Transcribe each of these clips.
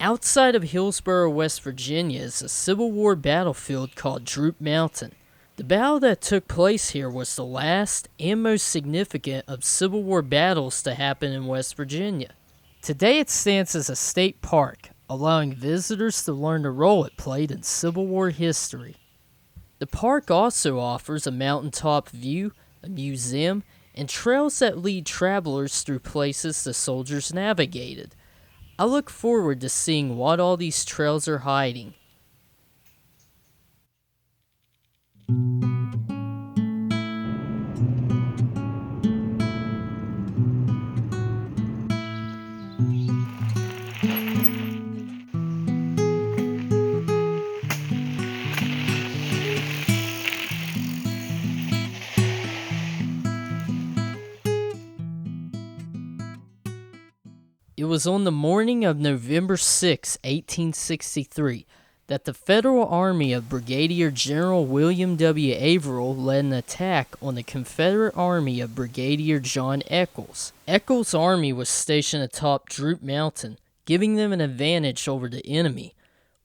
Outside of Hillsboro, West Virginia is a Civil War battlefield called Droop Mountain. The battle that took place here was the last and most significant of Civil War battles to happen in West Virginia. Today it stands as a state park, allowing visitors to learn the role it played in Civil War history. The park also offers a mountaintop view, a museum, and trails that lead travelers through places the soldiers navigated. I look forward to seeing what all these trails are hiding. It was on the morning of November 6, 1863, that the Federal Army of Brigadier General William W. Averall led an attack on the Confederate Army of Brigadier John Echols. Echols' army was stationed atop Droop Mountain, giving them an advantage over the enemy.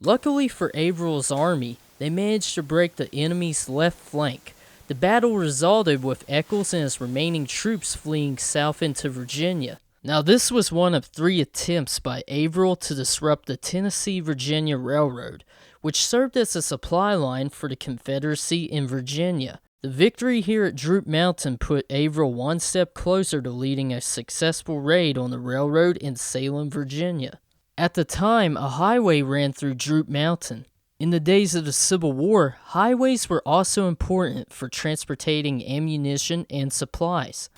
Luckily for Averall's army, they managed to break the enemy's left flank. The battle resulted with Echols and his remaining troops fleeing south into Virginia. Now, this was one of 3 attempts by Averall to disrupt the Tennessee-Virginia Railroad, which served as a supply line for the Confederacy in Virginia. The victory here at Droop Mountain put Averall one step closer to leading a successful raid on the railroad in Salem, Virginia. At the time, a highway ran through Droop Mountain. In the days of the Civil War, highways were also important for transporting ammunition and supplies.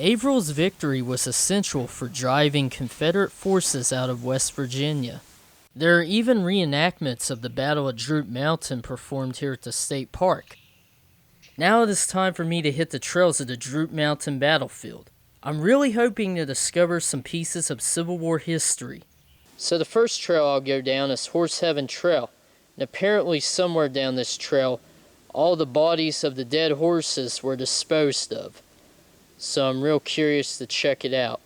Averall's victory was essential for driving Confederate forces out of West Virginia. There are even reenactments of the Battle at Droop Mountain performed here at the state park. Now it is time for me to hit the trails of the Droop Mountain Battlefield. I'm really hoping to discover some pieces of Civil War history. So the first trail I'll go down is Horse Heaven Trail, and apparently somewhere down this trail, all the bodies of the dead horses were disposed of. So I'm real curious to check it out.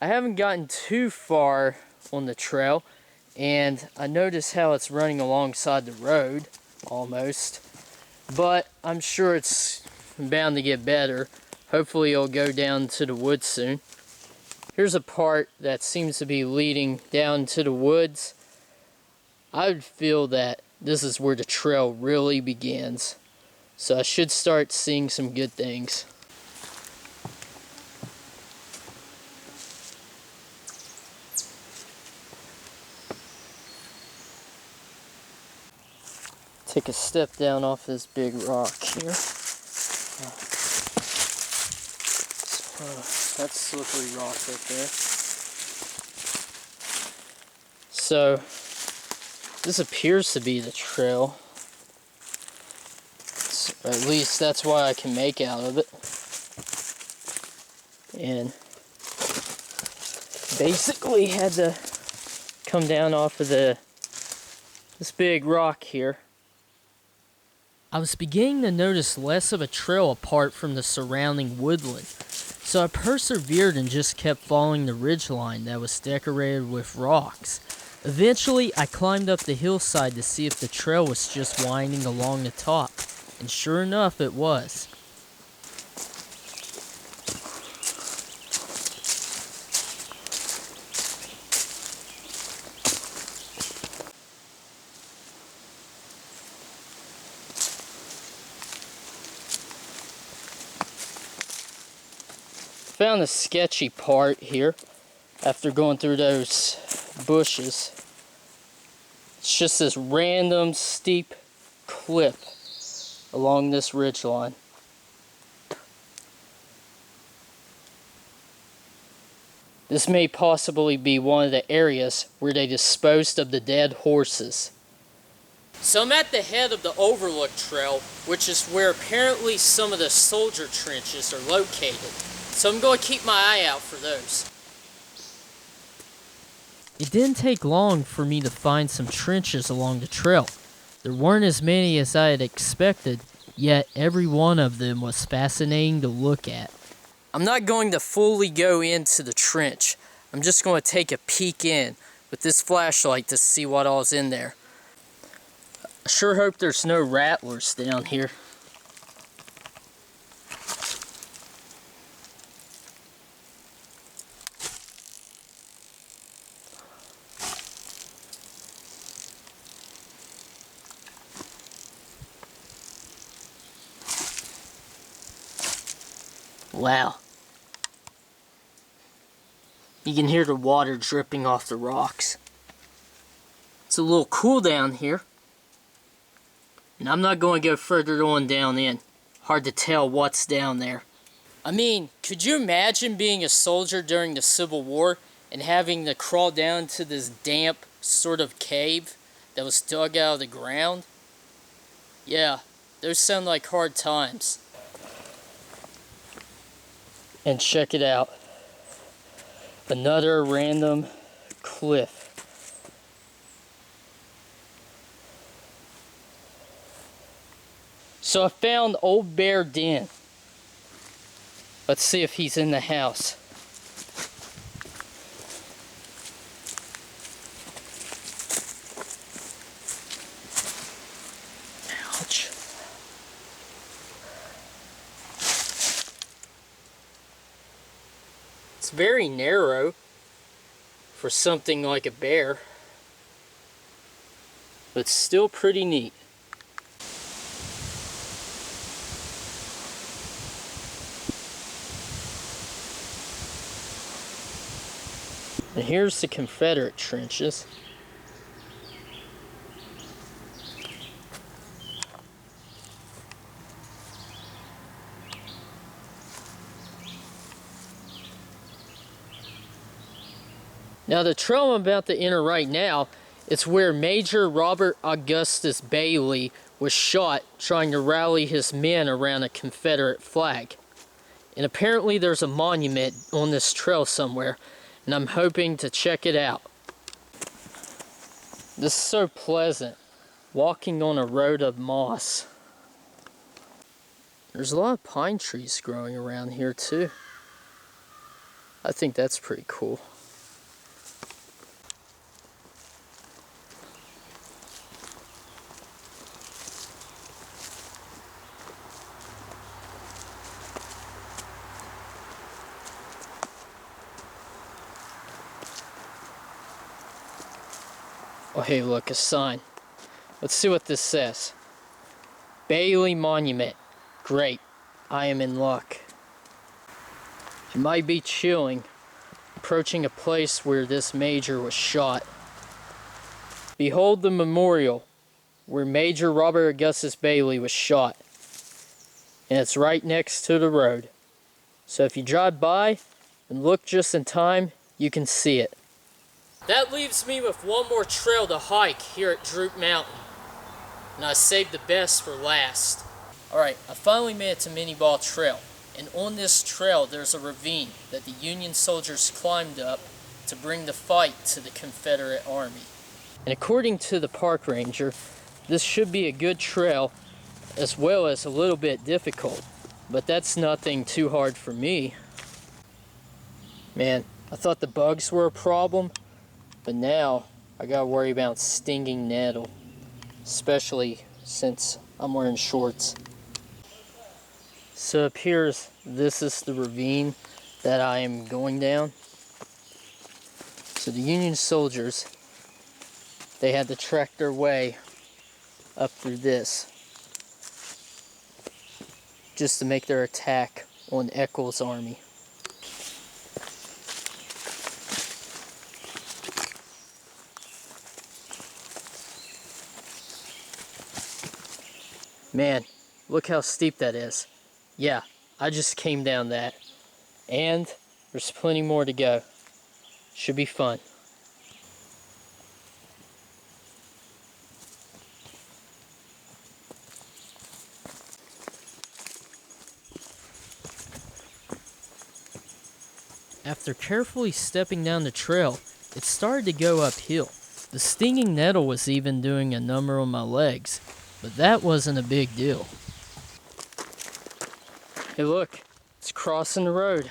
I haven't gotten too far on the trail, and I notice how it's running alongside the road, almost. But I'm sure it's bound to get better. Hopefully it'll go down to the woods soon. Here's a part that seems to be leading down to the woods. I would feel that this is where the trail really begins. So I should start seeing some good things. Take a step down off this big rock here. That's slippery rock right there. So, this appears to be the trail. At least that's what I can make out of it. And basically had to come down off of this big rock here. I was beginning to notice less of a trail apart from the surrounding woodland, so I persevered and just kept following the ridgeline that was decorated with rocks. Eventually, I climbed up the hillside to see if the trail was just winding along the top, and sure enough, it was. Found a sketchy part here after going through those bushes. It's just this random steep cliff along this ridgeline. This may possibly be one of the areas where they disposed of the dead horses. So I'm at the head of the Overlook Trail, which is where apparently some of the soldier trenches are located. So I'm going to keep my eye out for those. It didn't take long for me to find some trenches along the trail. There weren't as many as I had expected, yet every one of them was fascinating to look at. I'm not going to fully go into the trench. I'm just going to take a peek in, with this flashlight to see what all's in there. I sure hope there's no rattlers down here. Wow. You can hear the water dripping off the rocks. It's a little cool down here. And I'm not going to go further on down in. Hard to tell what's down there. I mean, could you imagine being a soldier during the Civil War and having to crawl down to this damp sort of cave that was dug out of the ground? Yeah, those sound like hard times. And check it out. Another random cliff. So I found Old Bear Den. Let's see if he's in the house. Ouch. It's very narrow for something like a bear, but still pretty neat. And here's the Confederate trenches. Now the trail I'm about to enter right now, it's where Major Robert Augustus Bailey was shot trying to rally his men around a Confederate flag. And apparently there's a monument on this trail somewhere, and I'm hoping to check it out. This is so pleasant, walking on a road of moss. There's a lot of pine trees growing around here too. I think that's pretty cool. Oh hey, look, a sign. Let's see what this says. Bailey Monument. Great, I am in luck. It might be chilling, approaching a place where this major was shot. Behold the memorial where Major Robert Augustus Bailey was shot. And it's right next to the road. So if you drive by and look just in time, you can see it. That leaves me with one more trail to hike here at Droop Mountain. And I saved the best for last. Alright, I finally made it to Mini Ball Trail. And on this trail there's a ravine that the Union soldiers climbed up to bring the fight to the Confederate Army. And according to the park ranger, this should be a good trail as well as a little bit difficult. But that's nothing too hard for me. Man, I thought the bugs were a problem. But now, I gotta worry about stinging nettle, especially since I'm wearing shorts. So it appears this is the ravine that I am going down. So the Union soldiers, they had to trek their way up through this just to make their attack on Eccles' army. Man, look how steep that is. Yeah, I just came down that. And there's plenty more to go. Should be fun. After carefully stepping down the trail, it started to go uphill. The stinging nettle was even doing a number on my legs. But that wasn't a big deal. Hey look, it's crossing the road.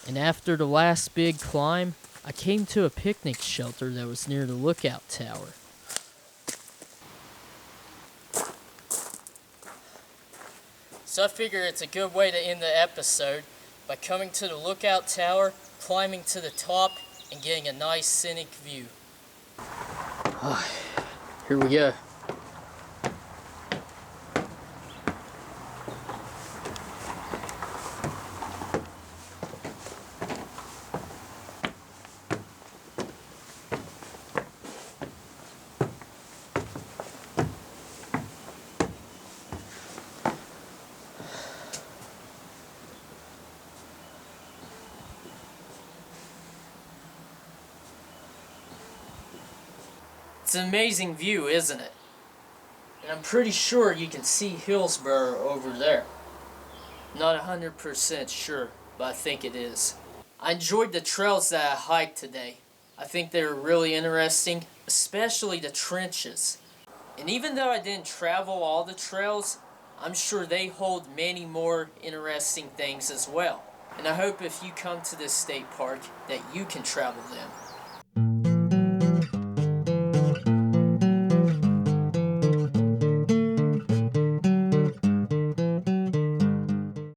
And after the last big climb, I came to a picnic shelter that was near the lookout tower. So I figure it's a good way to end the episode by coming to the lookout tower, climbing to the top, and getting a nice scenic view. Here we go. It's an amazing view, isn't it? And I'm pretty sure you can see Hillsborough over there. Not 100% sure, but I think it is. I enjoyed the trails that I hiked today. I think they were really interesting, especially the trenches. And even though I didn't travel all the trails, I'm sure they hold many more interesting things as well. And I hope if you come to this state park that you can travel them.